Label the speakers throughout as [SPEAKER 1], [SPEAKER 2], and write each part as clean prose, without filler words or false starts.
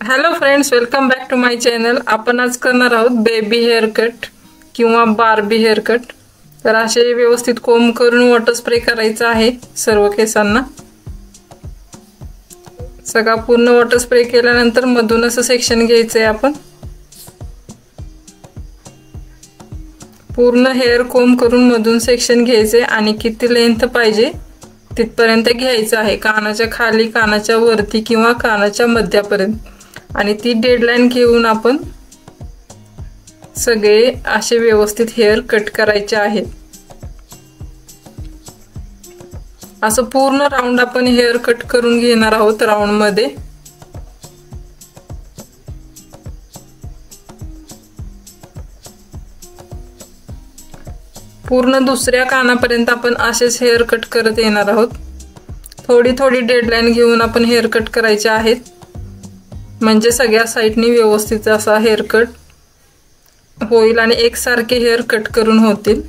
[SPEAKER 1] Hello friends, welcome back to my channel. आपण आज करणार आहोत बेबी हेअर कट किंवा बार्बी हेअर कट। तर असे व्यवस्थित कोंब करून वॉटर स्प्रे करायचा आहे सर्व केसांना। सगळा पूर्ण वॉटर स्प्रे केल्यानंतर मधून असं सेक्शन घ्यायचंय आपण। पूर्ण हेअर कोंब करून मधून सेक्शन घ्यायचे आणि किती लेंथ पाहिजे तिथपर्यंत घ्यायचं आहे, कानाच्या खाली, कानाच्या वरती किंवा कानाच्या मध्यापर्यंत। आणि ती डेडलाईन घेऊन आपण सगळे असे व्यवस्थित हेअर कट करायचे आहेत। असं पूर्ण राऊंड आपण हेअर कट करून घेणार आहोत राऊंड मध्ये। पूर्ण दुसऱ्या कानापर्यंत आपण असेच हेअर कट करत येणार आहोत। थोडी थोडी डेडलाईन घेऊन आपण हेअर कट करायचे आहेत, म्हणजे सगळ्या साइडनी व्यवस्थित असा हेअर कट होईल आणि एकसारखे हेअर कट करून होतील।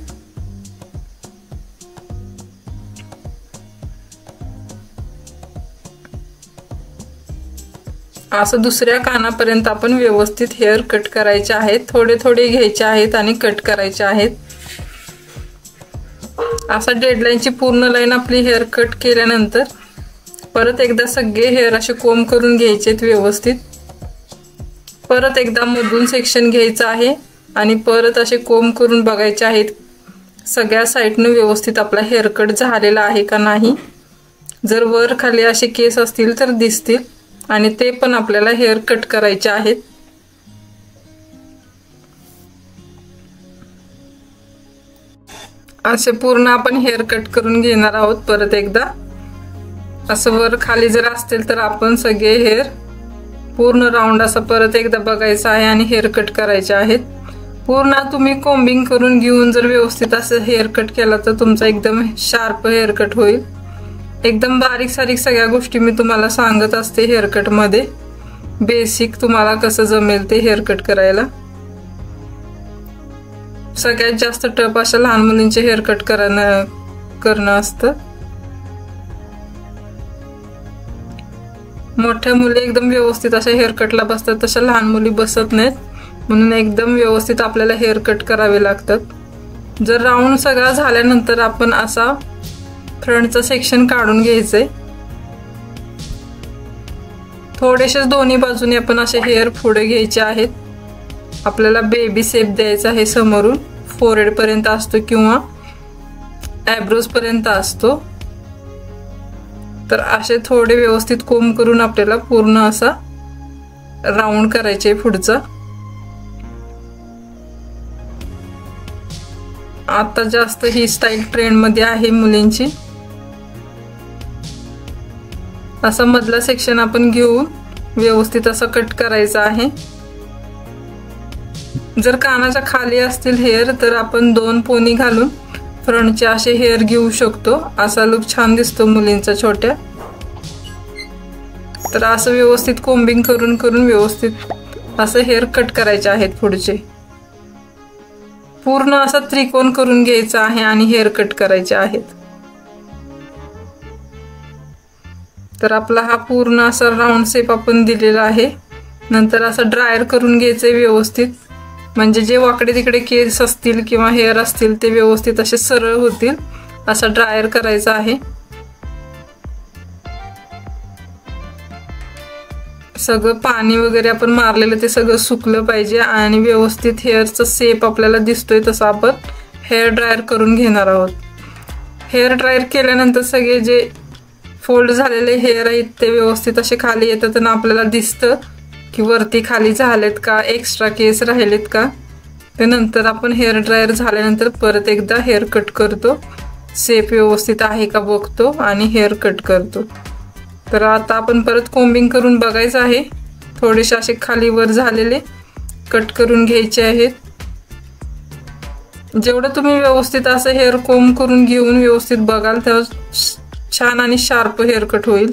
[SPEAKER 1] असं दुसऱ्या कानापर्यंत आपण व्यवस्थित हेअर कट करायचे आहेत। थोडे थोडे घ्यायचे आहेत आणि कट करायचे आहेत। असा डेडलाईनची पूर्ण लाईन आपली हेअर कट केल्यानंतर परत एकदा सगळे हेअर असे कोंब करून घ्यायचे व्यवस्थित। परत एकदा मधून सेक्शन घ्यायचं आहे आणि परत असे कोंब करून बघायचे आहेत सगळ्या साइडने व्यवस्थित आपला हेअर कट झालेला आहे का नाही। जर वर खाली असे केस असतील तर दिसतील आणि ते पण आपल्याला हेअर कट करायचे आहेत। असे पूर्ण आपण हेअर कट करून घेणार आहोत। परत एकदा असं वर खाली जर असतील तर आपण सगळे हेअर पूर्ण राऊंड असं परत एकदा बघायचं आहे आणि हेअर कट करायचे आहेत। पूर्ण तुम्ही कोम्बिंग करून घेऊन जर व्यवस्थित असं हेअर कट केला तर तुमचा एकदम शार्प हेअर कट होईल। एकदम बारीक सारीक सगळ्या गोष्टी मी तुम्हाला सांगत असते हेअर कट मध्ये, बेसिक तुम्हाला कसं जमेल ते हेअर कट करायला। सगळ्यात जास्त टफ अशा लहान मुलींचे हेअर कट करणं असतं। मोठ्या मुली एकदम व्यवस्थित अशा हेअर कटला बसतात, तशा लहान मुली बसत नाहीत, म्हणून एकदम व्यवस्थित आपल्याला हेअर कट करावे लागतात। जर राऊंड सगळा झाल्यानंतर आपण असा फ्रंटचा सेक्शन काढून घ्यायचंय। थोडेसे दोन्ही बाजूने आपण असे हेअर पुढे घ्यायचे आहेत। आपल्याला बेबी शेप द्यायचा आहे समोरून, फोरहेड पर्यंत असतो किंवा आयब्रोज पर्यंत असतो। तर असे थोडे व्यवस्थित कोंब करून आपल्याला पूर्ण असा राऊंड करायचे पुढचा। आता जास्त ही स्टाईल ट्रेंड मध्ये आहे मुलींची। असा मधला सेक्शन आपण घेऊन व्यवस्थित असा कट करायचा आहे। जर कानाच्या खाली असतील हेअर तर आपण 2 पोनी घालून फ्रंटचे असे हेअर घेऊ शकतो। असा लुक छान दिसतो मुलींचा छोट्या। तर असं व्यवस्थित कोम्बिंग करून करून व्यवस्थित असं हेअर कट करायचे आहेत पुढचे। पूर्ण असा त्रिकोण करून घ्यायचा आहे आणि हेअर कट करायचे आहेत। तर आपला हा पूर्ण असा राऊंड शेप आपण दिलेला आहे। नंतर असं ड्रायर करून घ्यायचंय व्यवस्थित, म्हणजे जे वाकडे तिकडे केस असतील किंवा हेअर असतील ते व्यवस्थित असे सरळ होतील, असा ड्रायर करायचा आहे। सगळं पाणी वगैरे आपण मारलेलं ते सगळं सुकलं पाहिजे आणि व्यवस्थित हेअरचा शेप आपल्याला दिसतोय तसं आपण हेअर ड्रायर करून घेणार आहोत। हेअर ड्रायर केल्यानंतर सगळे जे फोल्ड झालेले हेअर आहेत ते व्यवस्थित असे खाली येतात आणि आपल्याला दिसतं की वरती खाली झालेत का, एक्स्ट्रा केस राहिलेत का। ते नंतर आपण हेअर ड्रायर झाल्यानंतर परत एकदा हेअर कट करतो, शेप व्यवस्थित आहे का बघतो आणि हेअर कट करतो। तर आता आपण परत कोम्बिंग करून बघायचं आहे। थोडेसे असे खाली वर झालेले कट करून घ्यायचे आहेत। जेवढं तुम्ही व्यवस्थित असं हेअर कोम्ब करून घेऊन व्यवस्थित बघाल तेव्हा छान आणि शार्प हेअर कट होईल।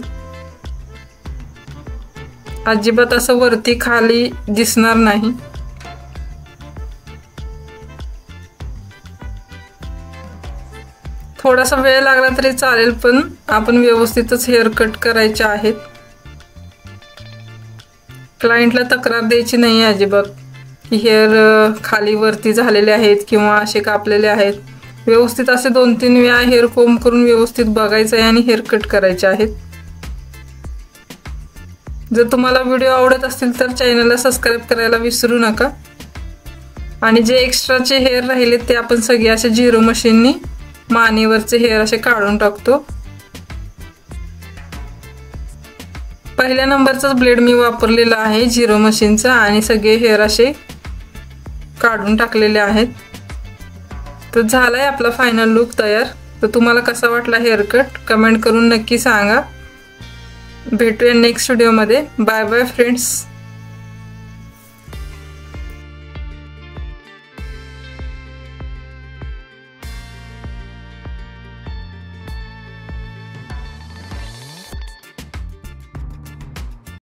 [SPEAKER 1] अजिबात असं वरती खाली दिसणार नाही। थोडासा वेळ लागला तरी चालेल, पण आपण व्यवस्थितच हेअर कट करायचे आहेत। क्लायंटला तक्रार द्यायची नाही अजिबात की हेअर खाली वरती झालेले आहेत किंवा असे कापलेले आहेत. व्यवस्थित असे 2-3 वेळा हेअर कोंब करून व्यवस्थित बघायचं आहे आणि हेअर कट करायचे आहेत. जर तुम्हाला व्हिडिओ आवडत असतील तर चॅनलला सबस्क्राईब करायला विसरू नका. आणि जे एक्स्ट्राचे हेअर राहिले ते आपण सगळे असे झिरो मशीननी मानेवरचे हेअर असे काढून टाकतो. पहिल्या नंबरचाच ब्लेड मी वापरलेला आहे झिरो मशीनचा आणि सगळे हेअर असे काढून टाकलेले आहेत. तर झालाय आपला फायनल लुक तयार. तर तुम्हाला कसा वाटला हेअर कट कमेंट करून नक्की सांगा. भेटूया नेक्स्ट व्हिडिओमध्ये. Bye bye friends.